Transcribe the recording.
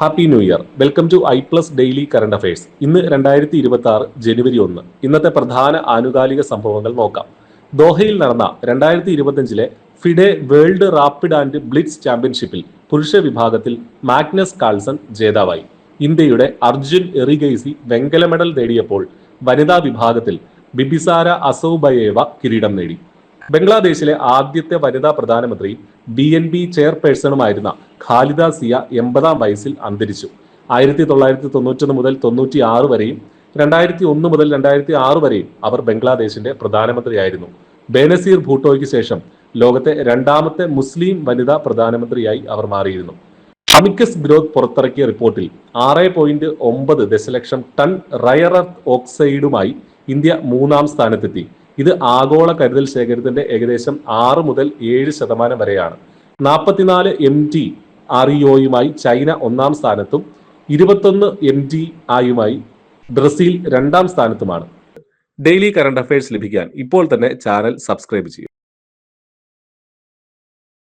Happy new year. Welcome to ഐ+ daily current affairs. ഇന്ന് 2026 ജനുവരി 1. ഇന്നത്തെ പ്രധാന ആനുകാലിക സംഭവങ്ങൾ നോക്കാം. ദോഹയിൽ നടന്ന 2025 FIDE world rapid and blitz ചാമ്പ്യൻഷിപ്പിൽ പുരുഷ വിഭാഗത്തിൽ മാഗ്നസ് കാൾസൺ ജേതാവായി. ഇന്ത്യയുടെ അർജുൻ എറിഗൈസി വെങ്കല മെഡൽ നേടിയപ്പോൾ വനിതാ വിഭാഗത്തിൽ ബിബിസാര അസൗബയേവ കിരീടം നേടി. ബംഗ്ലാദേശിലെ ആദ്യത്തെ വനിതാ പ്രധാനമന്ത്രിയും BNP ചെയർപേഴ്സണുമായിരുന്ന ഖാലിദ സിയ 80-ാം വയസ്സിൽ അന്തരിച്ചു. 1991 മുതൽ 96 വരെയും 2001 മുതൽ 2006 വരെയും അവർ ബംഗ്ലാദേശിന്റെ പ്രധാനമന്ത്രിയായിരുന്നു. ബേനസീർ ഭൂട്ടോയ്ക്ക് ശേഷം ലോകത്തെ രണ്ടാമത്തെ മുസ്ലിം വനിതാ പ്രധാനമന്ത്രിയായി അവർ മാറിയിരുന്നു. അമിക്കസ് ഗ്രോത്ത് പുറത്തിറക്കിയ റിപ്പോർട്ടിൽ 6.9 ദശലക്ഷം ടൺ റയർ എർത്ത് ഓക്സൈഡുമായി ഇന്ത്യ 3-ാം സ്ഥാനത്തെത്തി. ഇത് ആഗോള കരുതൽ ശേഖരത്തിന്റെ ഏകദേശം 6 മുതൽ 7% വരെയാണ്. 44 MT REOയുമായി ചൈന 1-ാം സ്ഥാനത്തും 21 MT ആയുമായി ബ്രസീൽ 2-ാം സ്ഥാനത്തുമാണ്. ഡെയിലി കറണ്ട് അഫയേഴ്സ് ലഭിക്കാൻ ഇപ്പോൾ തന്നെ ചാനൽ സബ്സ്ക്രൈബ് ചെയ്യും.